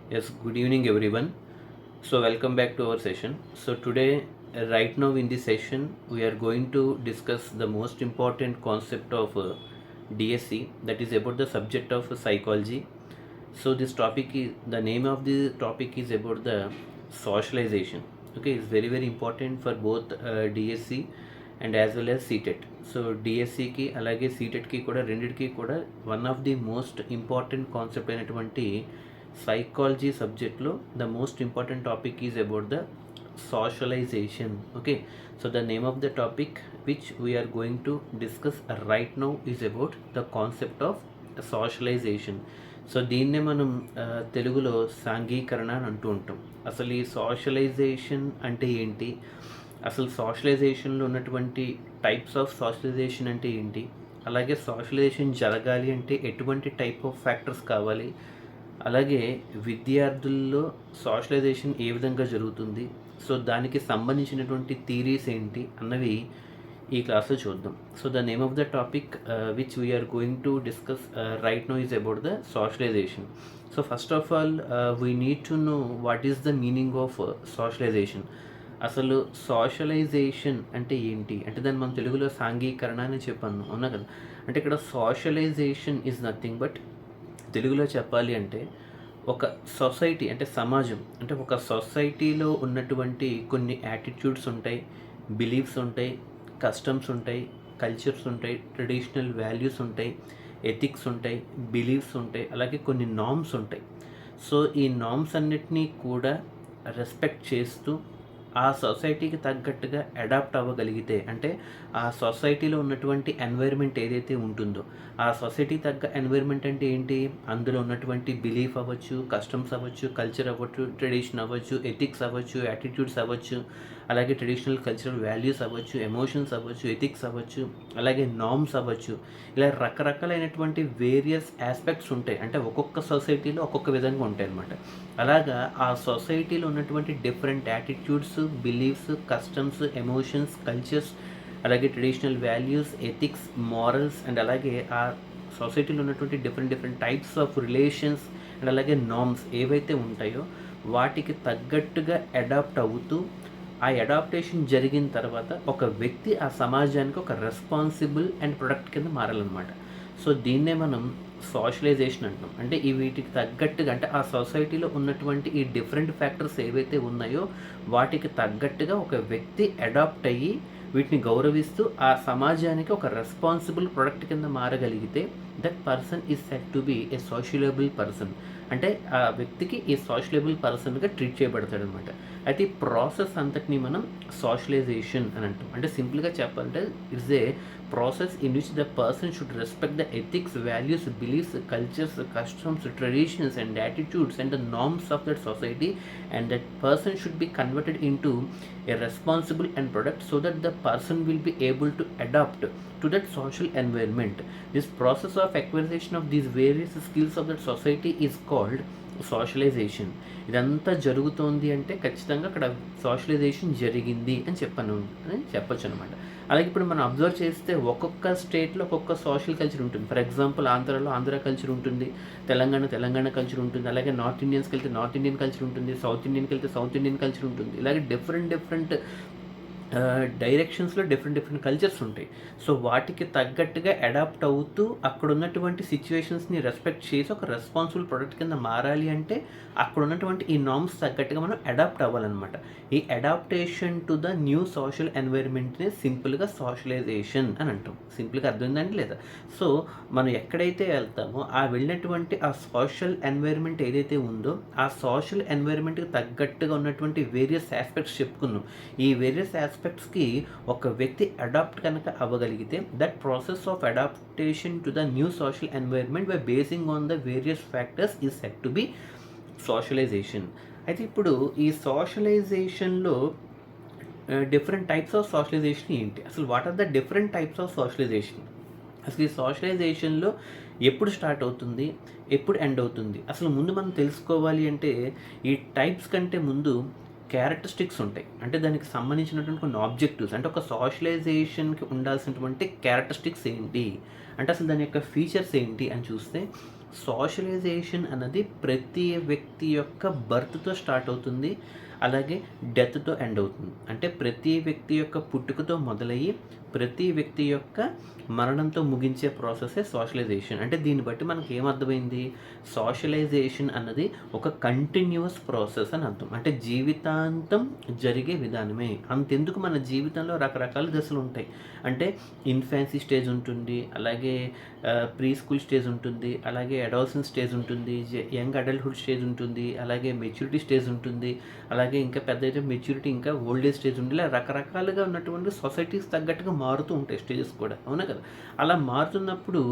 Yes, good evening everyone. So welcome back to our session. So today, right now in this session, we are going to discuss the most important concept of DSC, that is about the subject of psychology. So this topic is, the name of the topic is about the socialization. Okay, it's very important for both DSC and as well as CTET. So డిఎస్సికి అలాగే సీటెట్కి కూడా రెండిటికి కూడా one of the most important concept అయినటువంటి psychology సబ్జెక్ట్లో the most important topic is about the socialization. Okay, so the name of the topic which we are going to discuss right now is about the concept of socialization. So దీన్నే మనం తెలుగులో సాంఘీకరణ అని అంటూ ఉంటాం. అసలు ఈ socialisation అంటే ఏంటి, అసలు సోషలైజేషన్లో ఉన్నటువంటి టైప్స్ ఆఫ్ సోషలైజేషన్ అంటే ఏంటి, అలాగే సోషలైజేషన్ జరగాలి అంటే ఎటువంటి టైప్ ఆఫ్ ఫ్యాక్టర్స్ కావాలి, అలాగే విద్యార్థుల్లో సోషలైజేషన్ ఏ విధంగా జరుగుతుంది, సో దానికి సంబంధించినటువంటి థీరీస్ ఏంటి అన్నవి ఈ క్లాస్లో చూద్దాం. So the name of the topic which we are going to discuss right now is about the socialization. So first of all we need to know what is the meaning of socialization. అసలు socialization అంటే ఏంటి అంటే దాన్ని మనం తెలుగులో సాంఘీకరణ అని చెప్పాను, అవునా కదా. అంటే ఇక్కడ సోషలైజేషన్ ఈజ్ నథింగ్ బట్, తెలుగులో చెప్పాలి అంటే ఒక సొసైటీ అంటే సమాజం, అంటే ఒక సొసైటీలో ఉన్నటువంటి కొన్ని యాటిట్యూడ్స్ ఉంటాయి, బిలీఫ్స్ ఉంటాయి, కస్టమ్స్ ఉంటాయి, కల్చర్స్ ఉంటాయి, ట్రెడిషనల్ వాల్యూస్ ఉంటాయి, ఎథిక్స్ ఉంటాయి, బిలీఫ్స్ ఉంటాయి, అలాగే కొన్ని నార్మ్స్ ఉంటాయి. సో ఈ నార్మ్స్ అన్నిటినీ కూడా రెస్పెక్ట్ చేస్తూ ఆ సొసైటీకి తగ్గట్టుగా అడాప్ట్ అవ్వగలిగితే, అంటే ఆ సొసైటీలో ఉన్నటువంటి ఎన్వైర్న్మెంట్ ఏదైతే ఉంటుందో ఆ సొసైటీ తగ్గ ఎన్వైర్న్మెంట్ అంటే ఏంటి, అందులో ఉన్నటువంటి బిలీఫ్ అవ్వచ్చు, కస్టమ్స్ అవ్వచ్చు, కల్చర్ అవ్వచ్చు, ట్రెడిషన్ అవ్వచ్చు, ఎథిక్స్ అవ్వచ్చు, యాటిట్యూడ్స్ అవ్వచ్చు, అలాగే ట్రెడిషనల్ కల్చరల్ వాల్యూస్ అవ్వచ్చు, ఎమోషన్స్ అవ్వచ్చు, ఎథిక్స్ అవ్వచ్చు, అలాగే నార్మ్స్ అవ్వచ్చు. ఇలా రకరకాలైనటువంటి వేరియస్ ఆస్పెక్ట్స్ ఉంటాయి. అంటే ఒక్కొక్క సొసైటీలో ఒక్కొక్క విధంగా ఉంటాయి అన్నమాట. అలాగా ఆ సొసైటీలో ఉన్నటువంటి different attitudes, beliefs, customs, emotions, cultures, అలాగే traditional values, ethics, morals and అలాగే ఆ సొసైటీలో ఉన్నటువంటి different types of relations and అలాగే నార్మ్స్ ఏవైతే ఉంటాయో వాటికి తగ్గట్టుగా అడాప్ట్ అవుతూ ఆ అడాప్టేషన్ జరిగిన తర్వాత ఒక వ్యక్తి ఆ సమాజానికి ఒక రెస్పాన్సిబుల్ అండ్ ప్రొడక్ట్ కింద మారాలన్నమాట. సో దీన్నే మనం సోషలైజేషన్ అంటాం. అంటే ఈ వీటికి తగ్గట్టుగా, అంటే ఆ సొసైటీలో ఉన్నటువంటి ఈ డిఫరెంట్ ఫ్యాక్టర్స్ ఏవైతే ఉన్నాయో వాటికి తగ్గట్టుగా ఒక వ్యక్తి అడాప్ట్ అయ్యి వీటిని గౌరవిస్తూ ఆ సమాజానికి ఒక రెస్పాన్సిబుల్ ప్రొడక్ట్ కింద మారగలిగితే that person is set to be a sociable person. అంటే ఆ వ్యక్తికి ఈ సోషలబుల్ పర్సన్గా ట్రీట్ చేయబడతాడు అనమాట. అయితే ఈ ప్రాసెస్ అంతటిని మనం సోషలైజేషన్ అని అంటాం. అంటే సింపుల్గా చెప్పాలంటే it's a process in which the person should respect the ethics, values, beliefs, cultures, customs, traditions and attitudes and the norms of that society, and that person should be converted into a responsible and product so that the person will be able to adapt to that social environment. This process of acquisition of these various skills of that society is called socialisation. ఇదంతా జరుగుతోంది అంటే ఖచ్చితంగా అక్కడ socialisation జరిగింది అని చెప్పొచ్చు అనమాట. అలాగే ఇప్పుడు మనం అబ్జర్వ్ చేస్తే ఒక్కొక్క స్టేట్లో ఒక్కొక్క సోషల్ కల్చర్ ఉంటుంది. ఫర్ ఎగ్జాంపుల్ ఆంధ్రాలో ఆంధ్ర కల్చర్ ఉంటుంది, తెలంగాణ కల్చర్ ఉంటుంది, అలాగే నార్త్ ఇండియన్స్కి వెళ్తే నార్త్ ఇండియన్ కల్చర్ ఉంటుంది, సౌత్ ఇండియన్కి వెళ్తే సౌత్ ఇండియన్ కల్చర్ ఉంటుంది. ఇలాగే డిఫరెంట్ డైరెక్షన్స్లో డిఫరెంట్ కల్చర్స్ ఉంటాయి. సో వాటికి తగ్గట్టుగా అడాప్ట్ అవుతూ అక్కడ ఉన్నటువంటి సిచ్యువేషన్స్ని రెస్పెక్ట్ చేసి ఒక రెస్పాన్సిబుల్ ప్రొడక్ట్ కింద మారాలి అంటే అక్కడ ఉన్నటువంటి ఈ నార్మ్స్ తగ్గట్టుగా మనం అడాప్ట్ అవ్వాలన్నమాట. ఈ adaptation to the new social ఎన్వైర్న్మెంట్ని సింపుల్గా సోషలైజేషన్ అని అంటాం. సింపుల్గా అర్థమైందండి లేదా? సో మనం ఎక్కడైతే వెళ్తామో ఆ వెళ్ళినటువంటి ఆ సోషల్ ఎన్వైర్న్మెంట్ ఏదైతే ఉందో ఆ సోషల్ ఎన్వైర్న్మెంట్కి తగ్గట్టుగా ఉన్నటువంటి వేరియస్ ఆస్పెక్ట్స్ చెప్పుకున్నాం. ఈ వేరియస్ ఆస్పెక్ట్స్కి ఒక వ్యక్తి అడాప్ట్ కనుక అవ్వగలిగితే that process of adaptation to the new social environment by basing on the various factors is set to be socialization. అయితే ఇప్పుడు ఈ సోషలైజేషన్లో డిఫరెంట్ టైప్స్ ఆఫ్ సోషలైజేషన్ ఏంటి, అసలు what are the different types of socialization, అసలు ఈ సోషలైజేషన్లో ఎప్పుడు start అవుతుంది, ఎప్పుడు ఎండ్ అవుతుంది, అసలు ముందు మనం తెలుసుకోవాలి అంటే ఈ టైప్స్ కంటే ముందు క్యారెక్టరిస్టిక్స్ ఉంటాయి. అంటే దానికి సంబంధించినటువంటి కొన్ని ఆబ్జెక్టివ్స్, అంటే ఒక సోషలైజేషన్కి ఉండాల్సినటువంటి క్యారెక్టరిస్టిక్స్ ఏంటి, అంటే అసలు దాని యొక్క ఫీచర్స్ ఏంటి అని చూస్తే సోషలైజేషన్ అన్నది ప్రతి వ్యక్తి యొక్క బర్త్తో స్టార్ట్ అవుతుంది, అలాగే డెత్తో ఎండ్ అవుతుంది. అంటే ప్రతి వ్యక్తి యొక్క పుట్టుకతో మొదలయ్యి ప్రతి వ్యక్తి యొక్క మరణంతో ముగించే ప్రాసెసే సోషలైజేషన్. అంటే దీన్ని బట్టి మనకి ఏమర్థమైంది, సోషలైజేషన్ అన్నది ఒక కంటిన్యూస్ ప్రాసెస్ అని అర్థం. అంటే జీవితాంతం జరిగే విధానమే. అంతెందుకు మన జీవితంలో రకరకాల దశలు ఉంటాయి. అంటే ఇన్ఫాన్సీ స్టేజ్ ఉంటుంది, అలాగే ప్రీ స్కూల్ స్టేజ్ ఉంటుంది, అలాగే అడాలసెన్స్ స్టేజ్ ఉంటుంది, యంగ్ అడల్ట్హుడ్ స్టేజ్ ఉంటుంది, అలాగే మెచ్యూరిటీ స్టేజ్ ఉంటుంది, అలాగే ఇంకా పెద్ద అయితే మెచ్యూరిటీ, ఇంకా ఓల్డ్ ఏజ్ స్టేజ్ ఉంటుంది. ఇలా రకరకాలుగా ఉన్నటువంటి సొసైటీస్ తగ్గట్టుగా మారుతూ ఉంటాయి స్టేజెస్ కూడా, అవునా కదా. అలా మారుతున్నప్పుడు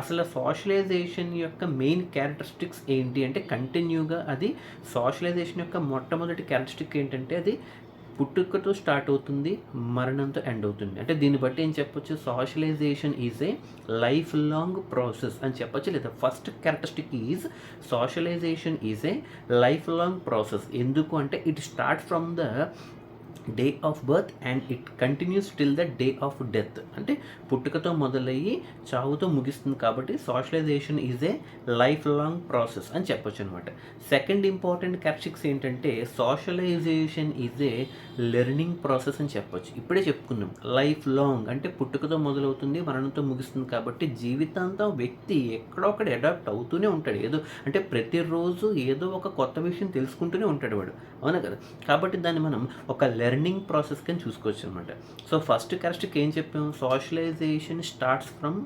అసలు సోషలైజేషన్ యొక్క మెయిన్ క్యారెక్టరిస్టిక్స్ ఏంటి అంటే కంటిన్యూగా అది సోషలైజేషన్ యొక్క మొట్టమొదటి క్యారెక్టరిస్టిక్ ఏంటంటే అది పుట్టుకతో స్టార్ట్ అవుతుంది, మరణంతో ఎండ్ అవుతుంది. అంటే దీన్ని బట్టి ఏం చెప్పొచ్చు, socialisation is a life long process అని చెప్పొచ్చు. లేదా first characteristic is socialisation is a life long process. ఎందుకు అంటే it start from the day of birth and it continues till the day of death. అంటే పుట్టుకతో మొదలయ్యి చావుతో ముగిస్తుంది కాబట్టి socialisation is a life long process అని చెప్పొచ్చు అనమాట. సెకండ్ ఇంపార్టెంట్ క్యారెక్టరిస్టిక్స్ ఏంటంటే socialisation is a learning process అని చెప్పొచ్చు. ఇప్పుడే చెప్పుకున్నాం, లైఫ్ లాంగ్ అంటే పుట్టుకతో మొదలవుతుంది, మరణంతో ముగిస్తుంది కాబట్టి జీవితాంతం వ్యక్తి ఎక్కడొక్కడ అడాప్ట్ అవుతూనే ఉంటాడు. ఏదో అంటే ప్రతిరోజు ఏదో ఒక కొత్త విషయం తెలుసుకుంటూనే ఉంటాడు వాడు, అవునా కదా. కాబట్టి దాన్ని మనం ఒక లెర్నింగ్ ప్రాసెస్ కింద చూసుకోవచ్చు అనమాట. సో ఫస్ట్ క్యారెక్టరిస్టిక్ ఏం చెప్పాము, socialisation starts from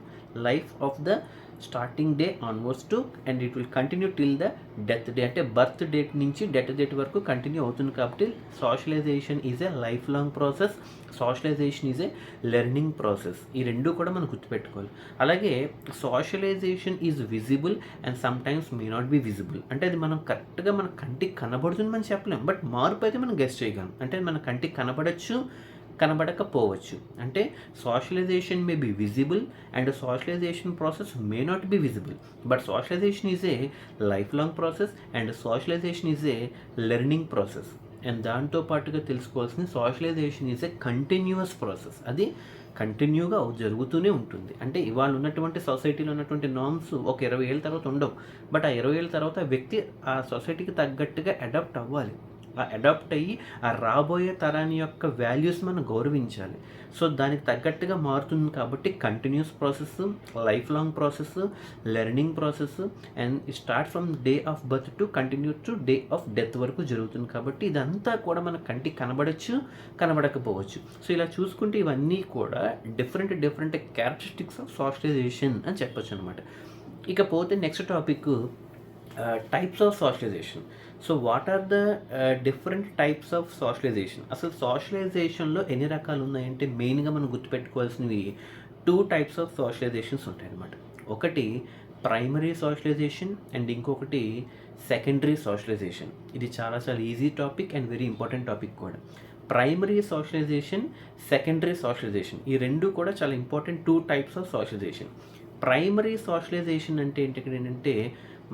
life of the starting day onwards to and it will continue till the death day. అంటే బర్త్ డేట్ నుంచి డెత్ డేట్ వరకు కంటిన్యూ అవుతుంది కాబట్టి socialisation is a life long process, socialisation is a learning process. ఈ రెండు కూడా మనం గుర్తుపెట్టుకోవాలి. అలాగే socialisation is visible and some times may not be visible. అంటే అది మనం కరెక్ట్గా మన కంటికి కనబడుతుంది మనం చెప్పలేం, బట్ మార్పు అయితే మనం గెస్ చేయగలం. అంటే మన కంటికి కనబడచ్చు, కనబడకపోవచ్చు. అంటే socialisation may be visible and socialisation process may not be visible, but socialisation is a life long process and socialisation is a learning process. And దాంతో పాటుగా తెలుసుకోవాల్సింది socialisation is a continuous process. అది కంటిన్యూగా జరుగుతూనే ఉంటుంది. అంటే ఇవాళ ఉన్నటువంటి సొసైటీలో ఉన్నటువంటి నార్మ్స్ ఒక 20 ఏళ్ళ తర్వాత ఉండవు, బట్ ఆ 20 ఏళ్ళ తర్వాత వ్యక్తి ఆ సొసైటీకి తగ్గట్టుగా అడాప్ట్ అవ్వాలి. ఆ అడాప్ట్ అయ్యి ఆ రాబోయే తరాని యొక్క వాల్యూస్ మనం గౌరవించాలి. సో దానికి తగ్గట్టుగా మారుతుంది కాబట్టి continuous process, life long process, learning process and start from day of birth to continue to day of death వరకు జరుగుతుంది. కాబట్టి ఇదంతా కూడా మన కంటికి కనబడచ్చు, కనబడకపోవచ్చు. సో ఇలా చూసుకుంటే ఇవన్నీ కూడా డిఫరెంట్ క్యారెక్టరిస్టిక్స్ ఆఫ్ సోషలైజేషన్ అని చెప్పొచ్చు అనమాట. ఇకపోతే next topic types of socialization. So what are the different types of socialization. అసలు సోషలైజేషన్లో ఎన్ని రకాలు ఉన్నాయంటే మెయిన్గా మనం గుర్తుపెట్టుకోవాల్సినవి 2 టైప్స్ ఆఫ్ సోషలైజేషన్స్ ఉంటాయి అన్నమాట. ఒకటి ప్రైమరీ సోషలైజేషన్ అండ్ ఇంకొకటి సెకండరీ సోషలైజేషన్. ఇది చాలా easy topic and very important topic కూడా. ప్రైమరీ సోషలైజేషన్, సెకండరీ సోషలైజేషన్ ఈ రెండు కూడా చాలా important 2 types of socialisation. Primary socialisation అంటే ఏంటంటే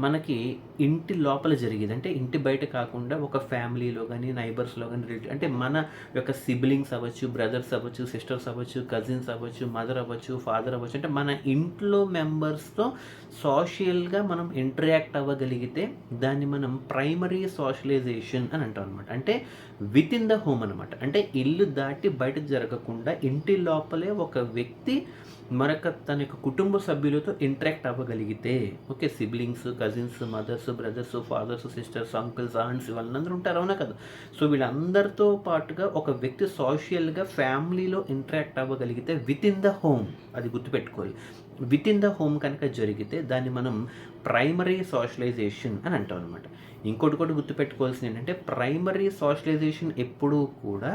మనకి ఇంటి లోపల జరిగేది, అంటే ఇంటి బయట కాకుండా ఒక ఫ్యామిలీలో కానీ నైబర్స్లో కానీ అంటే మన యొక్క సిబ్లింగ్స్ అవ్వచ్చు, బ్రదర్స్ అవ్వచ్చు, సిస్టర్స్ అవ్వచ్చు, కజిన్స్ అవ్వచ్చు, మదర్ అవ్వచ్చు, ఫాదర్ అవ్వచ్చు, అంటే మన ఇంట్లో మెంబర్స్తో సోషల్గా మనం ఇంటరాక్ట్ అవ్వగలిగితే దాన్ని మనం ప్రైమరీ సోషలైజేషన్ అని అంటాం అనమాట. అంటే విత్ ఇన్ ద హోమ్ అనమాట. అంటే ఇల్లు దాటి బయట జరగకుండా ఇంటి లోపలే ఒక వ్యక్తి మరొక తన యొక్క కుటుంబ సభ్యులతో ఇంటరాక్ట్ అవ్వగలిగితే, okay, siblings, cousins, mothers, brothers, fathers, sisters, uncles, aunts వాళ్ళందరూ ఉంటారు, అవునా కదా. సో వీళ్ళందరితో పాటుగా ఒక వ్యక్తి సోషల్గా ఫ్యామిలీలో ఇంటరాక్ట్ అవ్వగలిగితే విత్ ఇన్ ద హోమ్, అది గుర్తుపెట్టుకోవాలి, విత్ ఇన్ ద హోమ్ కనుక జరిగితే దాన్ని మనం ప్రైమరీ సోషలైజేషన్ అని అంటాం అనమాట. ఇంకోటి కూడా గుర్తుపెట్టుకోవాల్సింది ఏంటంటే ప్రైమరీ సోషలైజేషన్ ఎప్పుడూ కూడా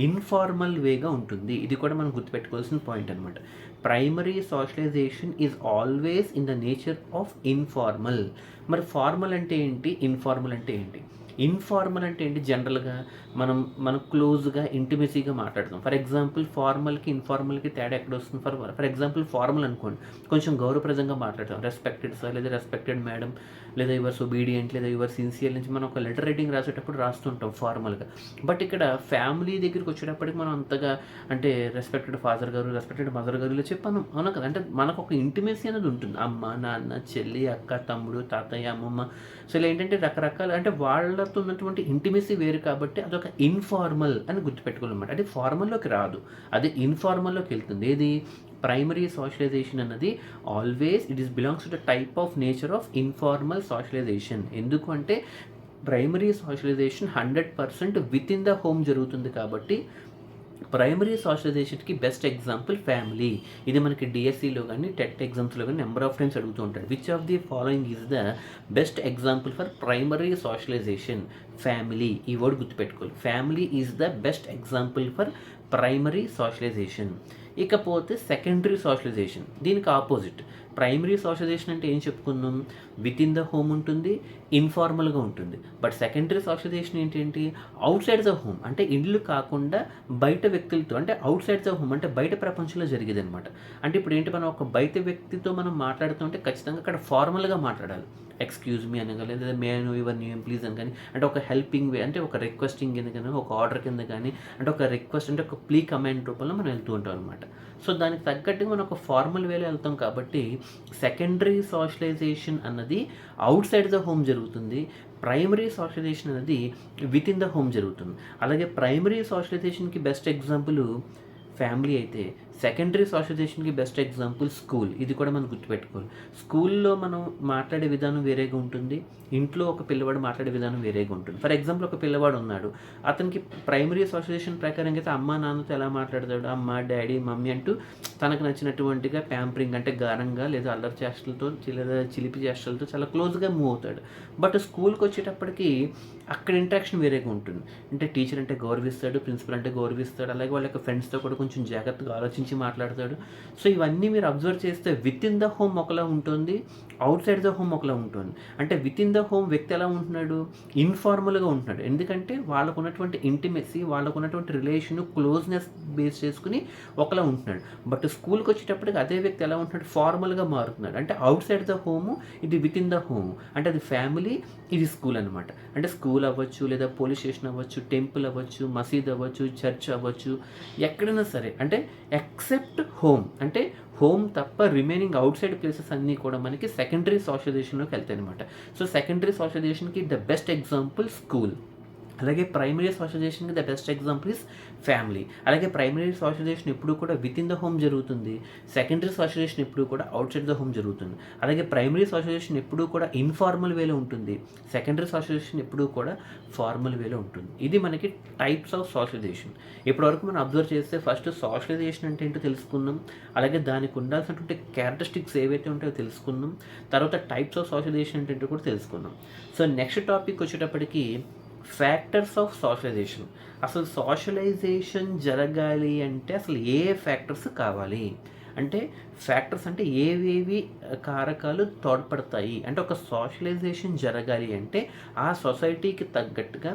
ఇన్ఫార్మల్ వేగా ఉంటుంది. ఇది కూడా మనం గుర్తుపెట్టుకోవాల్సిన పాయింట్ అనమాట. Primary socialisation is always in the nature of informal. మరి ఫార్మల్ అంటే ఏంటి, ఇన్ఫార్మల్ అంటే ఏంటి? ఇన్ఫార్మల్ అంటే ఏంటి, జనరల్గా మనం క్లోజ్గా ఇంటిమసీగా మాట్లాడతాం. ఫర్ ఎగ్జాంపుల్ ఫార్మల్కి ఇన్ఫార్మల్కి తేడా ఎక్కడ వస్తుంది? ఫర్ ఎగ్జాంపుల్ ఫార్మల్ అనుకోండి, కొంచెం గౌరవప్రదంగా మాట్లాడతాం, రెస్పెక్టెడ్ సార్ లేదా రెస్పెక్టెడ్ మేడం లేదా యువర్స్ ఒబీడియంట్ లేదా యువర్ సిన్సియర్ నుంచి మనం ఒక లెటర్ రైటింగ్ రాసేటప్పుడు రాస్తుంటాం ఫార్మల్గా. బట్ ఇక్కడ ఫ్యామిలీ దగ్గరికి వచ్చేటప్పటికి మనం అంతగా అంటే రెస్పెక్టెడ్ ఫాదర్ గారు, రెస్పెక్టెడ్ మదర్ గారు ఇలా చెప్పాను అవును కదా. అంటే మనకు ఒక ఇంటిమేసీ అనేది ఉంటుంది. అమ్మ, నాన్న, చెల్లి, అక్క, తమ్ముడు, తాతయ్య, అమ్మమ్మ. సో ఇలా ఏంటంటే రకరకాల అంటే వాళ్ళతో ఉన్నటువంటి ఇంటిమేసీ వేరు కాబట్టి అదొక ఇన్ఫార్మల్ అని గుర్తుపెట్టుకోవాలన్నమాట. అది ఫార్మల్లోకి రాదు, అది ఇన్ఫార్మల్లోకి వెళ్తుంది. ఏది ప్రైమరీ సోషలైజేషన్ అన్నది always it is belongs to the type of nature of informal socialisation. ఎందుకు అంటే primary socialisation 100% with in the home జరుగుతుంది కాబట్టి ప్రైమరీ సోషలైజేషన్కి బెస్ట్ ఎగ్జాంపుల్ ఫ్యామిలీ. ఇది మనకి డిఎస్సిలో కానీ టెట్ ఎగ్జామ్స్లో కానీ నెంబర్ ఆఫ్ టైమ్స్ అడుగుతూ ఉంటాడు. Which of the following is the best example for primary socialisation? Family. ఈ వర్డ్ గుర్తుపెట్టుకోవాలి, family is the best example for primary socialisation. ఇకపోతే సెకండరీ సోషలైజేషన్ దీనికి ఆపోజిట్. ప్రైమరీ సోషలైజేషన్ అంటే ఏం చెప్పుకున్నాం? విత్ ఇన్ ద హోమ్ ఉంటుంది, ఇన్ఫార్మల్గా ఉంటుంది. బట్ సెకండరీ సోషలైజేషన్ ఏంటి? అవుట్ సైడ్ ద హోమ్, అంటే ఇల్లు కాకుండా బయట వ్యక్తులతో, అంటే అవుట్ సైడ్ ద హోమ్ అంటే బయట ప్రపంచంలో జరిగేది అనమాట. అంటే ఇప్పుడు ఏంటి, మనం ఒక బయట వ్యక్తితో మనం మాట్లాడుతుంటే ఖచ్చితంగా అక్కడ ఫార్మల్గా మాట్లాడాలి. ఎక్స్క్యూజ్ మీ అని కానీ, లేదా may I know your name please అని కానీ, అంటే ఒక హెల్పింగ్ వే, అంటే ఒక రిక్వెస్టింగ్ కింద కానీ, ఒక ఆర్డర్ కింద కానీ, అంటే ఒక రిక్వెస్ట్ అంటే ఒక ప్లీ కమెంట్ రూపంలో మనం వెళ్తూ ఉంటాం అనమాట. సో దానికి తగ్గట్టుగా మనం ఒక ఫార్మల్ వేలో వెళ్తాం కాబట్టి సెకండరీ సోషలైజేషన్ అన్నది అవుట్ సైడ్ ద హోమ్ జరుగుతుంది. ప్రైమరీ సోషలైజేషన్ అనేది విత్ ఇన్ ద హోమ్ జరుగుతుంది. అలాగే ప్రైమరీ సోషలైజేషన్కి బెస్ట్ ఎగ్జాంపుల్ ఫ్యామిలీ అయితే సెకండరీ సోషలైజేషన్కి బెస్ట్ ఎగ్జాంపుల్ స్కూల్. ఇది కూడా మనం గుర్తుపెట్టుకోవాలి. స్కూల్లో మనం మాట్లాడే విధానం వేరేగా ఉంటుంది, ఇంట్లో ఒక పిల్లవాడు మాట్లాడే విధానం వేరేగా ఉంటుంది. ఫర్ ఎగ్జాంపుల్ ఒక పిల్లవాడు ఉన్నాడు, అతనికి ప్రైమరీ సోషలైజేషన్ ప్రకారం అయితే అమ్మ నాన్నతో ఎలా మాట్లాడతాడు? అమ్మ, డాడీ, మమ్మీ అంటూ తనకు నచ్చినటువంటిగా ప్యాంపరింగ్ అంటే గారంగా లేదా అల్లరి చేష్టలతో లేదా చిలిపి చేష్టలతో చాలా క్లోజ్గా మూవ్ అవుతాడు. బట్ స్కూల్కి వచ్చేటప్పటికి అక్కడ ఇంట్రాక్షన్ వేరేగా ఉంటుంది. అంటే టీచర్ అంటే గౌరవిస్తాడు, ప్రిన్సిపల్ అంటే గౌరవిస్తాడు, అలాగే వాళ్ళ యొక్క ఫ్రెండ్స్తో కూడా కొంచెం జాగ్రత్తగా ఆలోచించి మాట్లాడతాడు. సో ఇవన్నీ మీరు అబ్జర్వ్ చేస్తే విత్ ఇన్ ద హోమ్ ఒకలా ఉంటుంది, అవుట్ సైడ్ ద హోమ్ ఒకలా ఉంటుంది. అంటే విత్ ఇన్ ద హోమ్ వ్యక్తి ఎలా ఉంటున్నాడు? ఇన్ఫార్మల్గా ఉంటున్నాడు. ఎందుకంటే వాళ్ళకు ఉన్నటువంటి ఇంటిమెసీ, వాళ్ళకు ఉన్నటువంటి రిలేషన్, క్లోజ్నెస్ బేస్ చేసుకుని ఒకలా ఉంటున్నాడు. బట్ స్కూల్కి వచ్చేటప్పటికి అదే వ్యక్తి ఎలా ఉంటున్నాడు? ఫార్మల్గా మారుతున్నాడు. అంటే అవుట్ సైడ్ ద హోమ్, ఇది విత్ ఇన్ ద హోమ్. అంటే అది ఫ్యామిలీ, ఇది స్కూల్ అనమాట. అంటే స్కూల్ అవ్వచ్చు, లేదా పోలీస్ స్టేషన్ అవ్వచ్చు, టెంపుల్ అవ్వచ్చు, మసీద్ అవ్వచ్చు, చర్చ్ అవ్వచ్చు, ఎక్కడైనా సరే. అంటే ఎక్సెప్ట్ హోమ్, అంటే హోమ్ తప్ప రిమైనింగ్ అవుట్ సైడ్ ప్లేసెస్ అన్నీ కూడా మనకి సెకండరీ సోషలైజేషన్లోకి వెళ్తాయి అనమాట. సో సెకండరీ సోషలైజేషన్కి ద బెస్ట్ ఎగ్జాంపుల్ స్కూల్. అలాగే ప్రైమరీ సోషలైజేషన్కి the best example is family. అలాగే ప్రైమరీ సోషలైజేషన్ ఎప్పుడు కూడా విత్ ఇన్ ద హోమ్ జరుగుతుంది, సెకండరీ సోషలైజేషన్ ఎప్పుడు కూడా అవుట్ సైడ్ ద హోమ్ జరుగుతుంది. అలాగే ప్రైమరీ సోషలైజేషన్ ఎప్పుడు కూడా ఇన్ఫార్మల్ వేలో ఉంటుంది, సెకండరీ సోషలైజేషన్ ఎప్పుడు కూడా ఫార్మల్ వేలో ఉంటుంది. ఇది మనకి టైప్స్ ఆఫ్ సోషలైజేషన్. ఇప్పటివరకు మనం అబ్జర్వ్ చేస్తే ఫస్ట్ సోషలైజేషన్ అంటే ఏంటో తెలుసుకున్నాం, అలాగే దానికి ఉండాల్సినటువంటి క్యారెక్టరిస్టిక్స్ ఏవైతే ఉంటాయో తెలుసుకున్నాం, తర్వాత టైప్స్ ఆఫ్ సోషలైజేషన్ అంటే ఏంటో కూడా తెలుసుకున్నాం. సో నెక్స్ట్ టాపిక్ వచ్చేటప్పటికి ఫ్యాక్టర్స్ ఆఫ్ సోషలైజేషన్. అసలు సోషలైజేషన్ జరగాలి అంటే అసలు ఏ ఫ్యాక్టర్స్ కావాలి? అంటే ఫ్యాక్టర్స్ అంటే ఏవేవి కారకాలు తోడ్పడతాయి అంటే ఒక సోషలైజేషన్ జరగాలి అంటే ఆ సొసైటీకి తగ్గట్టుగా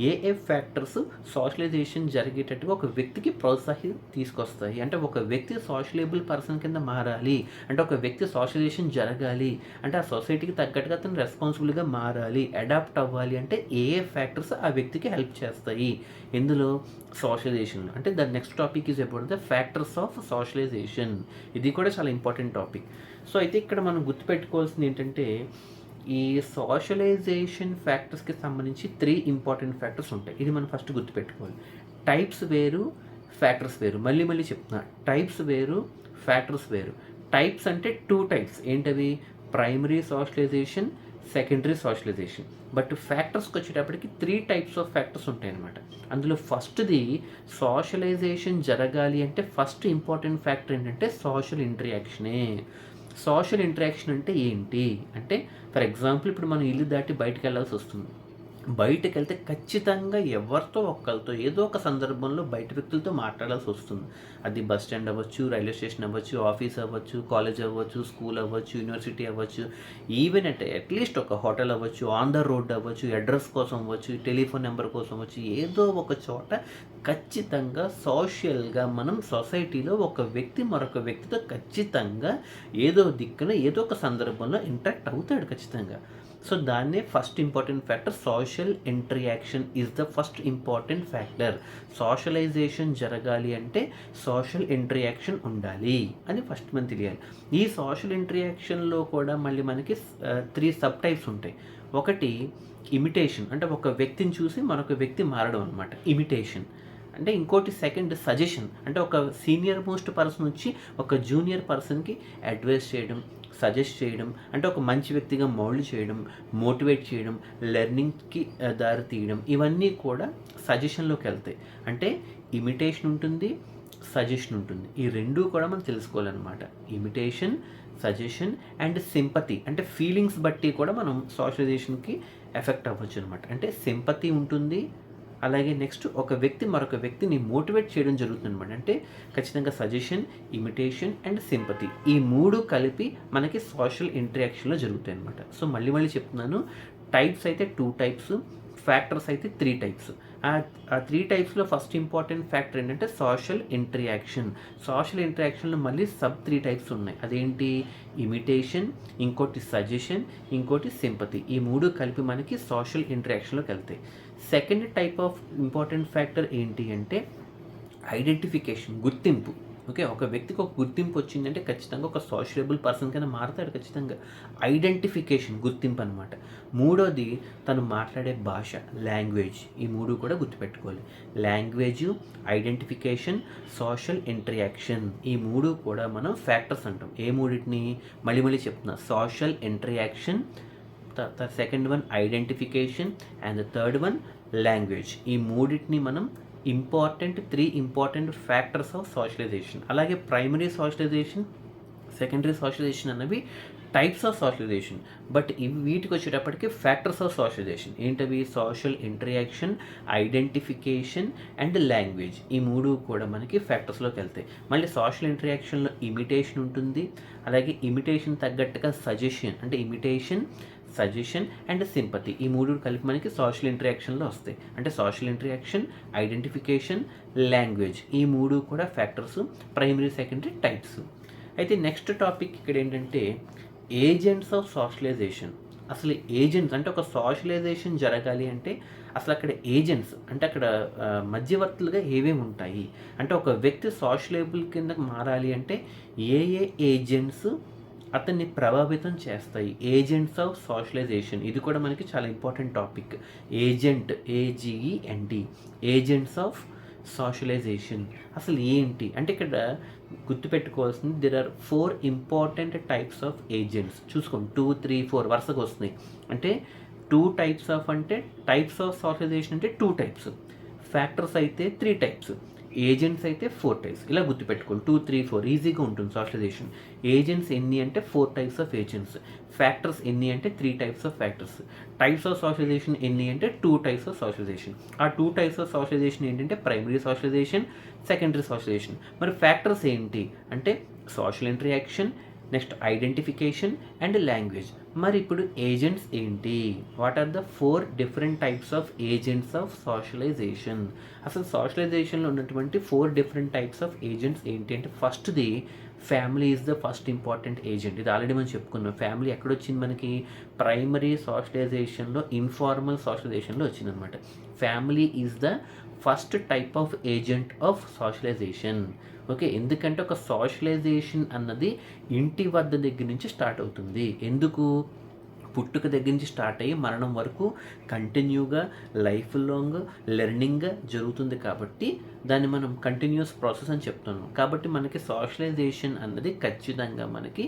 ఏ ఫ్యాక్టర్స్ సోషలైజేషన్ జరిగేటట్టుగా ఒక వ్యక్తికి ప్రోత్సాహం తీసుకొస్తాయి. అంటే ఒక వ్యక్తి సోషలబుల్ పర్సన్ కింద మారాలి అంటే ఒక వ్యక్తి సోషలైజేషన్ జరగాలి అంటే ఆ సొసైటీకి తగ్గట్టుగా అతను రెస్పాన్సిబుల్గా మారాలి, అడాప్ట్ అవ్వాలి అంటే ఏ ఫ్యాక్టర్స్ ఆ వ్యక్తికి హెల్ప్ చేస్తాయి ఇందులో సోషలైజేషన్. అంటే the next topic is about the factors of socialisation. ఇది కూడా చాలా ఇంపార్టెంట్ టాపిక్. సో అయితే ఇక్కడ మనం గుర్తుపెట్టుకోవాల్సింది ఏంటంటే ఈ సోషలైజేషన్ ఫ్యాక్టర్స్కి సంబంధించి 3 ఇంపార్టెంట్ ఫ్యాక్టర్స్ ఉంటాయి. ఇది మనం ఫస్ట్ గుర్తుపెట్టుకోవాలి. టైప్స్ వేరు, ఫ్యాక్టర్స్ వేరు. మళ్ళీ మళ్ళీ చెప్తున్నా, టైప్స్ వేరు, ఫ్యాక్టర్స్ వేరు. టైప్స్ అంటే 2 టైప్స్. ఏంటవి? Primary socialization, secondary socialization. But ఫ్యాక్టర్స్కి వచ్చేటప్పటికి 3 టైప్స్ ఆఫ్ ఫ్యాక్టర్స్ ఉంటాయి అన్నమాట. అందులో ఫస్ట్ది సోషలైజేషన్ జరగాలి అంటే ఫస్ట్ ఇంపార్టెంట్ ఫ్యాక్టర్ ఏంటంటే సోషల్ ఇంటరాక్షనే. సోషల్ ఇంటరాక్షన్ అంటే ఏంటి అంటే ఫర్ ఎగ్జాంపుల్ ఇప్పుడు మనం ఇల్లు దాటి బయటకు వెళ్ళాల్సి వస్తుంది. బయటకు వెళ్తే ఖచ్చితంగా ఎవరితో ఒక్కరితో ఏదో ఒక సందర్భంలో బయట వ్యక్తులతో మాట్లాడాల్సి వస్తుంది. అది బస్ స్టాండ్ అవ్వచ్చు, రైల్వే స్టేషన్ అవ్వచ్చు, ఆఫీస్ అవ్వచ్చు, కాలేజ్ అవ్వచ్చు, స్కూల్ అవ్వచ్చు, యూనివర్సిటీ అవ్వచ్చు, ఈవెన్ అంటే అట్లీస్ట్ ఒక హోటల్ అవ్వచ్చు, ఆన్ ద రోడ్ అవ్వచ్చు, అడ్రస్ కోసం అవ్వచ్చు, టెలిఫోన్ నెంబర్ కోసం అవ్వచ్చు, ఏదో ఒక చోట ఖచ్చితంగా సోషల్గా మనం సొసైటీలో ఒక వ్యక్తి మరొక వ్యక్తితో ఖచ్చితంగా ఏదో దిక్కున ఏదో ఒక సందర్భంలో ఇంటరాక్ట్ అవుతాడు ఖచ్చితంగా. సో దాన్నే first important factor social interaction is the first important factor. Socialisation జరగాలి అంటే సోషల్ ఇంటరాక్షన్ ఉండాలి అని ఫస్ట్ మనం తెలియాలి. ఈ సోషల్ ఇంటరాక్షన్లో కూడా మళ్ళీ మనకి 3 సబ్ టైప్స్ ఉంటాయి. ఒకటి ఇమిటేషన్, అంటే ఒక వ్యక్తిని చూసి మరొక వ్యక్తి మారడం అనమాట, ఇమిటేషన్. అంటే ఇంకోటి సెకండ్ సజెషన్, అంటే ఒక సీనియర్ మోస్ట్ పర్సన్ వచ్చి ఒక జూనియర్ పర్సన్కి అడ్వైస్ చేయడం, సజెస్ట్ చేయడం, అంటే ఒక మంచి వ్యక్తిగా మౌల్డ్ చేయడం, మోటివేట్ చేయడం, లెర్నింగ్కి దారి తీయడం, ఇవన్నీ కూడా సజెషన్లోకి వెళ్తాయి. అంటే ఇమిటేషన్ ఉంటుంది, సజెషన్ ఉంటుంది. ఈ రెండూ కూడా మనం తెలుసుకోవాలన్నమాట. ఇమిటేషన్, సజెషన్ అండ్ సింపతి, అంటే ఫీలింగ్స్ బట్టి కూడా మనం సోషలైజేషన్కి ఎఫెక్ట్ అవ్వచ్చు అనమాట. అంటే సింపతి ఉంటుంది, అలాగే నెక్స్ట్ ఒక వ్యక్తి మరొక వ్యక్తిని మోటివేట్ చేయడం జరుగుతుంది అనమాట. అంటే ఖచ్చితంగా సజెషన్, ఇమిటేషన్ అండ్ సింపతి, ఈ 3 కలిపి మనకి సోషల్ ఇంటరాక్షన్లో జరుగుతాయి అనమాట. సో మళ్ళీ చెప్తున్నాను, టైప్స్ అయితే 2 టైప్స్, ఫ్యాక్టర్స్ అయితే 3 టైప్స్. ఆ 3 టైప్స్లో ఫస్ట్ ఇంపార్టెంట్ ఫ్యాక్టర్ ఏంటంటే సోషల్ ఇంటరాక్షన్. సోషల్ ఇంటరాక్షన్లో మళ్ళీ సబ్ 3 టైప్స్ ఉన్నాయి. అదేంటి? ఇమిటేషన్, ఇంకోటి సజెషన్, ఇంకోటి సింపతి. ఈ 3 కలిపి మనకి సోషల్ ఇంటరాక్షన్లోకి వెళ్తాయి. Second type of important factor ఏంటి అంటే ఐడెంటిఫికేషన్, గుర్తింపు. ఓకే, ఒక వ్యక్తికి ఒక గుర్తింపు వచ్చిందంటే ఖచ్చితంగా ఒక సోషలబుల్ పర్సన్ కింద మారుతాడు ఖచ్చితంగా. ఐడెంటిఫికేషన్, గుర్తింపు అనమాట. మూడోది తను మాట్లాడే భాష, లాంగ్వేజ్. ఈ 3 కూడా గుర్తుపెట్టుకోవాలి. లాంగ్వేజ్, ఐడెంటిఫికేషన్, సోషల్ ఇంటరాక్షన్, ఈ 3 కూడా మనం ఫ్యాక్టర్స్ అంటాం. ఏ మూడింటిని మళ్ళీ చెప్తున్నా, social interaction, second one identification and third one language. ఈ మూడింటిని మనం important 3 important factors of socialisation. అలాగే ప్రైమరీ సోషలైజేషన్, సెకండరీ సోషలైజేషన్ అన్నవి టైప్స్ ఆఫ్ సోషలైజేషన్. బట్ ఇవి వీటికి వచ్చేటప్పటికి ఫ్యాక్టర్స్ ఆఫ్ సోషలైజేషన్ ఏంటవి? Social interaction, identification and language. ఈ 3 కూడా మనకి ఫ్యాక్టర్స్లోకి వెళ్తాయి. మళ్ళీ సోషల్ ఇంటరాక్షన్లో ఇమిటేషన్ ఉంటుంది, అలాగే ఇమిటేషన్ తగ్గట్టుగా సజెషన్, అంటే ఇమిటేషన్, సజెషన్ అండ్ సింపతి, ఈ 3 కలిపి మనకి సోషల్ ఇంటరాక్షన్లో వస్తాయి. అంటే సోషల్ ఇంటరాక్షన్, ఐడెంటిఫికేషన్, లాంగ్వేజ్, ఈ 3 కూడా ఫ్యాక్టర్స్, ప్రైమరీ సెకండరీ టైప్స్. అయితే నెక్స్ట్ టాపిక్ ఇక్కడ ఏంటంటే ఏజెంట్స్ ఆఫ్ సోషలైజేషన్. అసలు ఏజెంట్స్ అంటే ఒక సోషలైజేషన్ జరగాలి అంటే అసలు అక్కడ ఏజెంట్స్ అంటే అక్కడ మధ్యవర్తులుగా ఏమేమి ఉంటాయి, అంటే ఒక వ్యక్తి సోషలైబుల్ కింద మారాలి అంటే ఏ ఏజెంట్స్ అతన్ని ప్రభావితం చేస్తాయి? ఏజెంట్స్ ఆఫ్ సోషలైజేషన్, ఇది కూడా మనకి చాలా important topic. Agent, AGENT, agents of socialization అసలు ఏంటి అంటే ఇక్కడ గుర్తుపెట్టుకోవాల్సింది there are 4 important types of agents. చూసుకోండి, 2, 3, 4 వరుసగా వస్తున్నాయి. అంటే 2 టైప్స్ ఆఫ్, అంటే టైప్స్ ఆఫ్ సోషలైజేషన్ అంటే 2 టైప్స్, ఫ్యాక్టర్స్ అయితే 3 టైప్స్, ఏజెంట్స్ అయితే 4 టైప్స్. ఇలా గుర్తుపెట్టుకోండి, 2, 3, 4 ఈజీగా ఉంటుంది సోషలైజేషన్. ఏజెంట్స్ ఎన్ని అంటే 4 టైప్స్ ఆఫ్ ఏజెంట్స్, ఫ్యాక్టర్స్ ఎన్ని అంటే 3 types of factors, types of socialization ఎన్ని అంటే 2 టైప్స్ ఆఫ్ సోషలైజేషన్. ఆ 2 టైప్స్ ఆఫ్ సోషలైజేషన్ ఏంటంటే ప్రైమరీ సోషలైజేషన్, సెకండరీ సోషలైజేషన్. మరి ఫ్యాక్టర్స్ ఏంటి అంటే social interaction, next identification and language. మరి ఇప్పుడు ఏజెంట్స్ ఏంటి? What are the 4 different types of agents of socialization? అసలు సోషలైజేషన్లో ఉన్నటువంటి 4 డిఫరెంట్ టైప్స్ ఆఫ్ ఏజెంట్స్ ఏంటి అంటే ఫస్ట్ది family is the first important agent. ఇది ఆల్రెడీ మనం చెప్పుకున్నాం. ఫ్యామిలీ ఎక్కడొచ్చింది మనకి? ప్రైమరీ సోషలైజేషన్లో, ఇన్ఫార్మల్ సోషలైజేషన్లో వచ్చిందనమాట. Family is the first type of agent of socialisation. Okay, ఎందుకంటే ఒక సోషలైజేషన్ అన్నది ఇంటి వద్ద దగ్గర నుంచి స్టార్ట్ అవుతుంది. ఎందుకు? పుట్టుక దగ్గర నుంచి స్టార్ట్ అయ్యి మరణం వరకు కంటిన్యూగా లైఫ్ లాంగ్ లెర్నింగ్గా జరుగుతుంది కాబట్టి దాన్ని మనం కంటిన్యూస్ ప్రాసెస్ అని చెప్తున్నాం. కాబట్టి మనకి సోషలైజేషన్ అన్నది ఖచ్చితంగా మనకి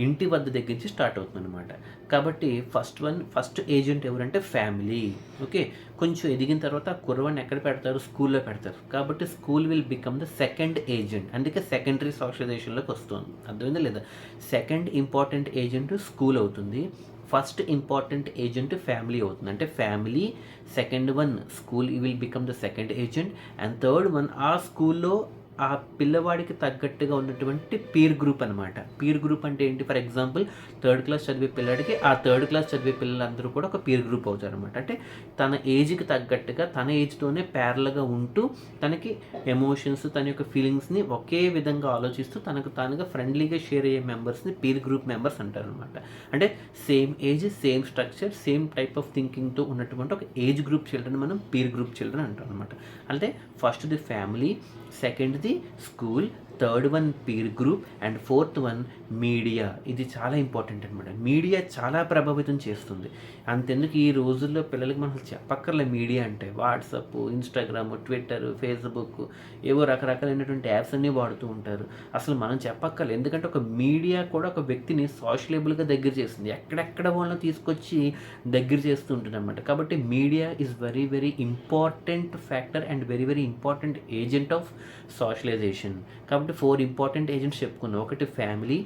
ఇంటి వద్ద దగ్గర నుంచి స్టార్ట్ అవుతుంది అనమాట. కాబట్టి ఫస్ట్ ఏజెంట్ ఎవరంటే ఫ్యామిలీ. ఓకే, కొంచెం ఎదిగిన తర్వాత కుర్రవాడిని ఎక్కడ పెడతారు? స్కూల్లో పెడతారు. కాబట్టి school will become the second agent. అందుకే సెకండరీ సోషలైజేషన్లోకి వస్తుంది. అర్థమైందా లేదా? సెకండ్ ఇంపార్టెంట్ ఏజెంట్ స్కూల్ అవుతుంది, ఫస్ట్ ఇంపార్టెంట్ ఏజెంట్ ఫ్యామిలీ అవుతుంది. అంటే family, second one school will become the second agent, and third one ఆ స్కూల్లో ఆ పిల్లవాడికి తగ్గట్టుగా ఉన్నటువంటి పీర్ గ్రూప్ అనమాట. పీర్ గ్రూప్ అంటే ఏంటి? ఫర్ ఎగ్జాంపుల్ 3rd క్లాస్ చదివే పిల్లాడికి ఆ 3rd క్లాస్ చదివే పిల్లలందరూ కూడా ఒక పీర్ గ్రూప్ అవుతారనమాట. అంటే తన ఏజ్కి తగ్గట్టుగా తన ఏజ్తోనే ప్యారల్గా ఉంటూ తనకి ఎమోషన్స్, తన యొక్క ఫీలింగ్స్ని ఒకే విధంగా ఆలోచిస్తూ తనకు తానుగా ఫ్రెండ్లీగా షేర్ అయ్యే మెంబర్స్ని పీర్ గ్రూప్ మెంబర్స్ అంటారు అనమాట. అంటే same age, same structure, same type of థింకింగ్తో ఉన్నటువంటి ఒక ఏజ్ గ్రూప్ చిల్డ్రన్ మనం పీర్ గ్రూప్ చిల్డ్రన్ అంటాం అనమాట. అంటే first the family, second the school, third one peer group and fourth one media. ఇది చాలా ఇంపార్టెంట్ అనమాట. మీడియా చాలా ప్రభావితం చేస్తుంది. అంతెందుకు ఈ రోజుల్లో పిల్లలకి మనం చెప్పక్కర్లే. మీడియా అంటే వాట్సాప్, ఇన్స్టాగ్రామ్, ట్విట్టర్, ఫేస్బుక్, ఏవో రకరకాలైనటువంటి యాప్స్ అన్నీ వాడుతూ ఉంటారు. అసలు మనం చెప్పక్కర్లేదు. ఎందుకంటే ఒక మీడియా కూడా ఒక వ్యక్తిని సోషలబుల్గా దగ్గర చేస్తుంది. ఎక్కడెక్కడ వాళ్ళని తీసుకొచ్చి దగ్గర చేస్తూ ఉంటుంది అనమాట. కాబట్టి media is very very important factor and very very important agent of socialisation. కాబట్టి 4 ఇంపార్టెంట్ ఏజెంట్స్ చెప్పుకున్నాం. ఒకటి ఫ్యామిలీ,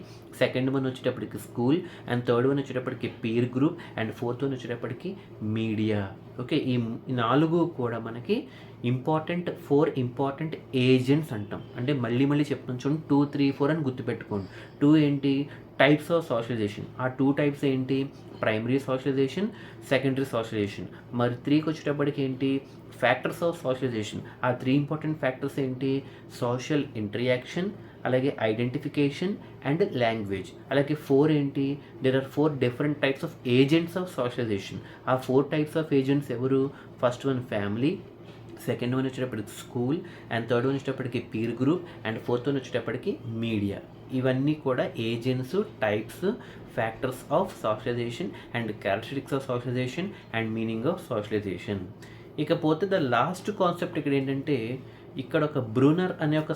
సెకండ్ వన్ వచ్చేటప్పటికి స్కూల్, అండ్ థర్డ్ వన్ వచ్చేటప్పటికి peer group, and fourth one వచ్చేటప్పటికి మీడియా. ఓకే, ఈ 4 కూడా మనకి 4 ఇంపార్టెంట్ ఏజెంట్స్ అంటాం. అంటే మళ్ళీ చెప్తాం చూడండి, 2, 3, 4 అని గుర్తుపెట్టుకోండి. 2 ఏంటి? Types of socialization. ఆ 2 టైప్స్ ఏంటి? Primary socialization, secondary socialization. మరి 3కి వచ్చేటప్పటికి ఏంటి? Factors of socialization. ఆ 3 ఇంపార్టెంట్ ఫ్యాక్టర్స్ ఏంటి? సోషల్ ఇంటరాక్షన్, అలాగే ఐడెంటిఫికేషన్ అండ్ లాంగ్వేజ్. అలాగే 4 ఏంటి? There are 4 different types of agents of socialization. ఆ 4 టైప్స్ ఆఫ్ ఏజెంట్స్ ఎవరు? First one family, second one వచ్చేటప్పటికి స్కూల్, అండ్ థర్డ్ వన్ వచ్చేటప్పటికి peer group, and fourth one వచ్చేటప్పటికి media. ఇవన్నీ కూడా agents, types, factors of socialisation and characteristics of socialisation and meaning of socialisation. ఇకపోతే the last concept ఇక్కడ ఏంటంటే, ఇక్కడ ఒక బ్రూనర్ అనే ఒక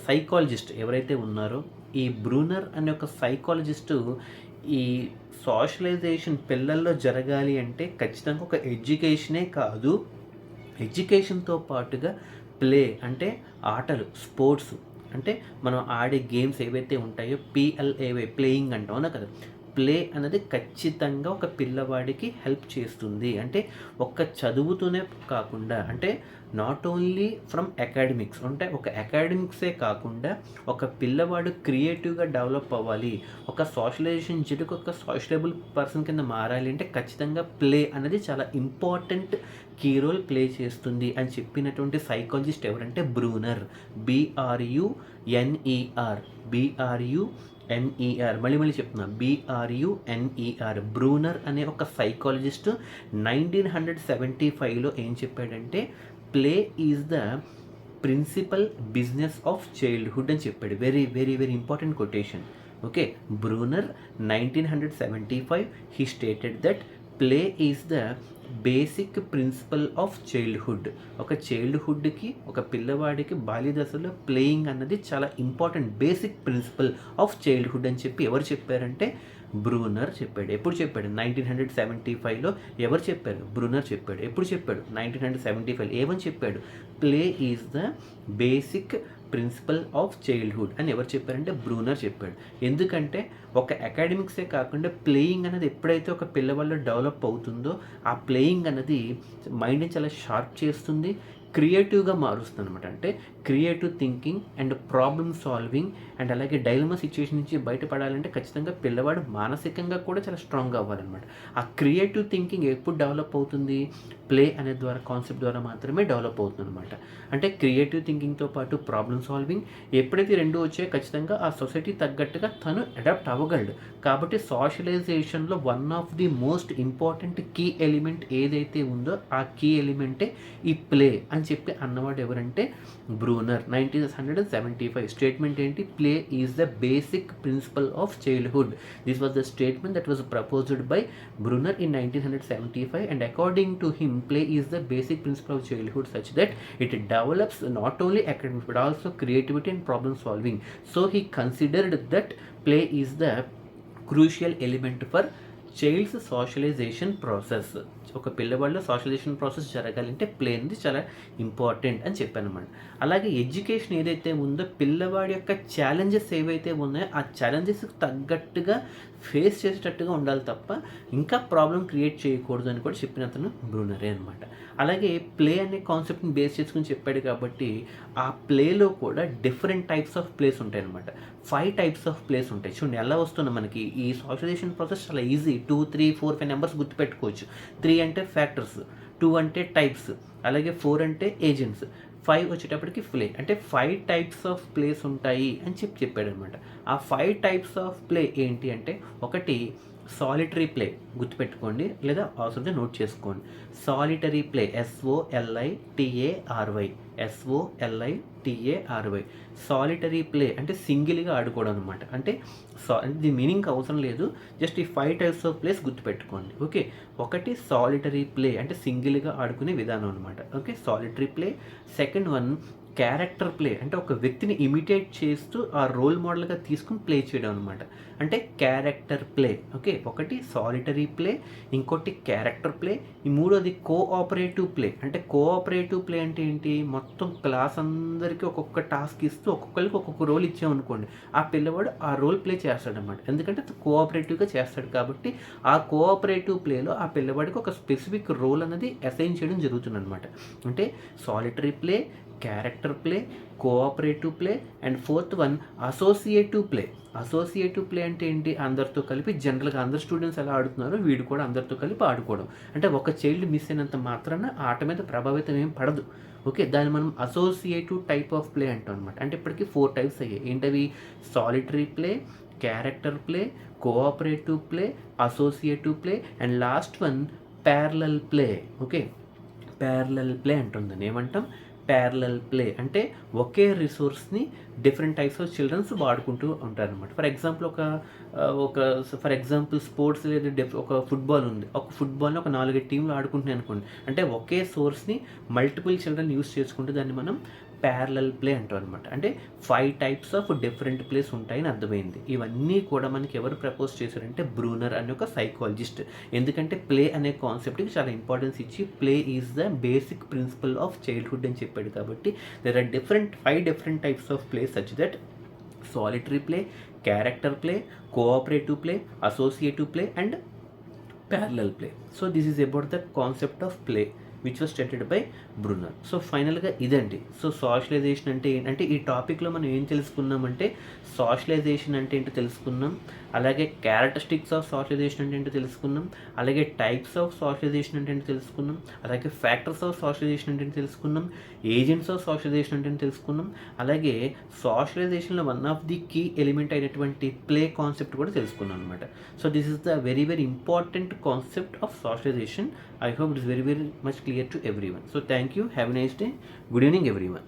సైకాలజిస్ట్ ఎవరైతే ఉన్నారో, ఈ బ్రూనర్ అనే ఒక సైకాలజిస్టు ఈ సోషలైజేషన్ పిల్లల్లో జరగాలి అంటే ఖచ్చితంగా ఒక ఎడ్యుకేషనే కాదు, ఎడ్యుకేషన్తో పాటుగా ప్లే అంటే ఆటలు, స్పోర్ట్స్ అంటే మనం ఆడే గేమ్స్ ఏవైతే ఉంటాయో PLAY ప్లేయింగ్ అంటాం కదా, ప్లే అనేది ఖచ్చితంగా ఒక పిల్లవాడికి హెల్ప్ చేస్తుంది. అంటే ఒక్క చదువుతూనే కాకుండా, అంటే నాట్ ఓన్లీ ఫ్రమ్ అకాడమిక్స్, అంటే ఒక అకాడమిక్సే కాకుండా ఒక పిల్లవాడు క్రియేటివ్గా డెవలప్ అవ్వాలి, ఒక సోషలైజేషన్ జట్టుకు ఒక సోషలబుల్ పర్సన్ కింద మారాలి అంటే ఖచ్చితంగా ప్లే అనేది చాలా ఇంపార్టెంట్ కీ రోల్ ప్లే చేస్తుంది అని చెప్పినటువంటి సైకాలజిస్ట్ ఎవరంటే బ్రూనర్. BRUNER మళ్ళీ చెప్తున్నా, BRUNER. బ్రూనర్ అనే ఒక సైకాలజిస్ట్ 1975లో ఏం చెప్పాడంటే, play is the principal business of childhood అని చెప్పాడు. Very very very important quotation. Okay, Bruner 1975 he stated that play is the basic principal of childhood. ఒక చైల్డ్హుడ్కి, ఒక పిల్లవాడికి బాల్య దశలో ప్లేయింగ్ అన్నది చాలా important basic principal of childhood అని చెప్పి ఎవరు చెప్పారంటే బ్రూనర్ చెప్పాడు. ఎప్పుడు చెప్పాడు? 1975లో. ఎవరు చెప్పారు? బ్రూనర్ చెప్పాడు. ఎప్పుడు చెప్పాడు? 1975. ఏమని చెప్పాడు? Play is the basic principal of childhood అని ఎవరు చెప్పారంటే బ్రూనర్ చెప్పాడు. ఎందుకంటే ఒక అకాడమిక్సే కాకుండా ప్లేయింగ్ అనేది ఎప్పుడైతే ఒక పిల్లవాళ్ళు డెవలప్ అవుతుందో, ఆ ప్లేయింగ్ అనేది మైండ్ని చాలా షార్ప్ చేస్తుంది, క్రియేటివ్గా మారుస్తుంది అనమాట. అంటే creative thinking and problem solving and అలాగే డైలమా సిచ్యువేషన్ నుంచి బయటపడాలంటే ఖచ్చితంగా పిల్లవాడు మానసికంగా కూడా చాలా స్ట్రాంగ్గా అవ్వాలన్నమాట. ఆ క్రియేటివ్ థింకింగ్ ఎప్పుడు డెవలప్ అవుతుంది? ప్లే అనే ద్వారా, కాన్సెప్ట్ ద్వారా మాత్రమే డెవలప్ అవుతుంది అనమాట. అంటే క్రియేటివ్ థింకింగ్తో పాటు ప్రాబ్లమ్ సాల్వింగ్ ఎప్పుడైతే రెండు వచ్చాయో ఖచ్చితంగా ఆ సొసైటీ తగ్గట్టుగా తను అడాప్ట్ అవ్వగలడు. కాబట్టి సోషలైజేషన్లో one of the most important key element ఏదైతే ఉందో ఆ కీ ఎలిమెంటే ఈ ప్లే అని చెప్పి అన్నవాడు ఎవరంటే బ్రూనర్. 1975 స్టేట్మెంట్ ఏంటి? Play is the basic principal of childhood. This was the statement that was proposed by Bruner in 1975 and according to him play is the basic principle of childhood such that it develops not only academics but also creativity and problem solving. So he considered that play is the crucial element for child's socialization process. ఒక పిల్లవాడిలో socialisation process జరగాలంటే play అనేది చాలా important అని చెప్పాను అనమాట. అలాగే education ఏదైతే ఉందో పిల్లవాడి యొక్క ఛాలెంజెస్ ఏవైతే ఉన్నాయో ఆ ఛాలెంజెస్కి తగ్గట్టుగా ఫేస్ చేసేటట్టుగా ఉండాలి తప్ప ఇంకా ప్రాబ్లం క్రియేట్ చేయకూడదు అని కూడా చెప్పిన అతను బ్రూనరే అనమాట. అలాగే ప్లే అనే కాన్సెప్ట్ని బేస్ చేసుకుని చెప్పాడు కాబట్టి ఆ ప్లేలో కూడా డిఫరెంట్ టైప్స్ ఆఫ్ ప్లేస్ ఉంటాయి అనమాట. 5 టైప్స్ ఆఫ్ ప్లేస్ ఉంటాయి. చూడండి ఎలా వస్తున్నా మనకి ఈ సోషలైజేషన్ ప్రాసెస్ చాలా ఈజీ. 2, 3, 4, 5 నెంబర్స్ గుర్తుపెట్టుకోవచ్చు. 3 అంటే ఫ్యాక్టర్స్, 2 అంటే టైప్స్, అలాగే 4 అంటే ఏజెంట్స్, 5 వచ్చేటప్పటికి ప్లే. అంటే 5 టైప్స్ ఆఫ్ ప్లేస్ ఉంటాయి అని చెప్పాడు అనమాట. ఆ 5 టైప్స్ ఆఫ్ ప్లే ఏంటి అంటే, ఒకటి సాలిటరీ ప్లే గుర్తుపెట్టుకోండి, లేదా అవసరం నోట్ చేసుకోండి. Solitary play SOLITARY solitary play అంటే సింగిల్గా ఆడుకోవడం అనమాట. అంటే దీని మీనింగ్ అవసరం లేదు, జస్ట్ ఈ 5 టైప్స్ ఆఫ్ ప్లేస్ గుర్తుపెట్టుకోండి. ఓకే, ఒకటి సాలిటరీ ప్లే అంటే సింగిల్గా ఆడుకునే విధానం అనమాట. Okay, solitary play. Second one character play అంటే ఒక వ్యక్తిని ఇమిటేట్ చేస్తూ ఆ రోల్ మోడల్గా తీసుకుని ప్లే చేయడం అనమాట. అంటే క్యారెక్టర్ ప్లే. ఓకే, ఒకటి సాలిటరీ ప్లే, ఇంకోటి క్యారెక్టర్ ప్లే, ఈ మూడోది కోఆపరేటివ్ ప్లే. అంటే కోఆపరేటివ్ ప్లే అంటే ఏంటి, మొత్తం క్లాస్ అందరికీ ఒక్కొక్క టాస్క్ ఇస్తూ ఒక్కొక్కరికి ఒక్కొక్క రోల్ ఇచ్చామనుకోండి, ఆ పిల్లవాడు ఆ రోల్ ప్లే చేస్తాడనమాట. ఎందుకంటే కోఆపరేటివ్గా చేస్తాడు కాబట్టి ఆ కోఆపరేటివ్ ప్లేలో ఆ పిల్లవాడికి ఒక స్పెసిఫిక్ రోల్ అనేది అసైన్ చేయడం జరుగుతుంది అనమాట. అంటే solitary play, character play, cooperative play, and fourth one associative play. Associative play అంటే ఏంటి, అందరితో కలిపి జనరల్గా అందరు స్టూడెంట్స్ ఎలా ఆడుతున్నారో వీడు కూడా అందరితో కలిపి ఆడుకోవడం. అంటే ఒక చైల్డ్ మిస్ అయినంత మాత్రాన ఆట మీద ప్రభావితం ఏం పడదు. ఓకే, దాన్ని మనం అసోసియేటివ్ టైప్ ఆఫ్ ప్లే అంటాం అనమాట. అంటే ఇప్పటికీ 4 టైప్స్ అయ్యాయి. ఏంటవి, solitary play, character play, cooperative play, associative play, and last one parallel play. Okay, parallel play అంటుందని ఏమంటాం, ప్యారలల్ ప్లే అంటే ఒకే రిసోర్స్ని డిఫరెంట్ టైప్స్ ఆఫ్ చిల్డ్రన్స్ వాడుకుంటూ ఉంటారు అనమాట. ఫర్ ఎగ్జాంపుల్ స్పోర్ట్స్ లేదా ఒక ఫుట్బాల్ ఉంది, ఒక ఫుట్బాల్ని ఒక 4 టీంలు ఆడుకుంటున్నాయి అనుకోండి, అంటే ఒకే సోర్స్ని మల్టిపుల్ చిల్డ్రన్ యూస్ చేసుకుంటే దాన్ని మనం ప్యారలల్ ప్లే అంటాం అనమాట. అంటే 5 టైప్స్ ఆఫ్ డిఫరెంట్ ప్లేస్ ఉంటాయని అర్థమైంది. ఇవన్నీ కూడా మనకి ఎవరు ప్రపోజ్ చేశారంటే బ్రూనర్ అనే ఒక సైకాలజిస్ట్. ఎందుకంటే ప్లే అనే కాన్సెప్ట్కి చాలా ఇంపార్టెన్స్ ఇచ్చి play is the basic principal of childhood అని చెప్పాడు. కాబట్టి there are 5 different types of play such that solitary play, character play, cooperative play, associative play, and parallel play. So this is about the concept of play which was stated by Bruner. So ఫైనల్గా ఇదండి. So socialisation అంటే ఏంటంటే ఈ టాపిక్లో మనం ఏం తెలుసుకున్నామంటే socialisation అంటే ఏంటో తెలుసుకున్నాం, అలాగే క్యారెక్టరిస్టిక్స్ ఆఫ్ సోషలైజేషన్ అంటే ఏంటో తెలుసుకున్నాం, అలాగే టైప్స్ ఆఫ్ సోషలైజేషన్ అంటే ఏంటో తెలుసుకున్నాం, అలాగే ఫ్యాక్టర్స్ ఆఫ్ సోషలైజేషన్ అంటే తెలుసుకున్నాం, ఏజెంట్స్ ఆఫ్ సోషలైజేషన్ అంటే తెలుసుకున్నాం, అలాగే సోషలైజేషన్లో one of the key element అయినటువంటి ప్లే కాన్సెప్ట్ కూడా తెలుసుకున్నాం అనమాట. So this is the very very important concept of socialization. I hope it is very very much clear to everyone. So thank you. Have a nice day. Good evening everyone.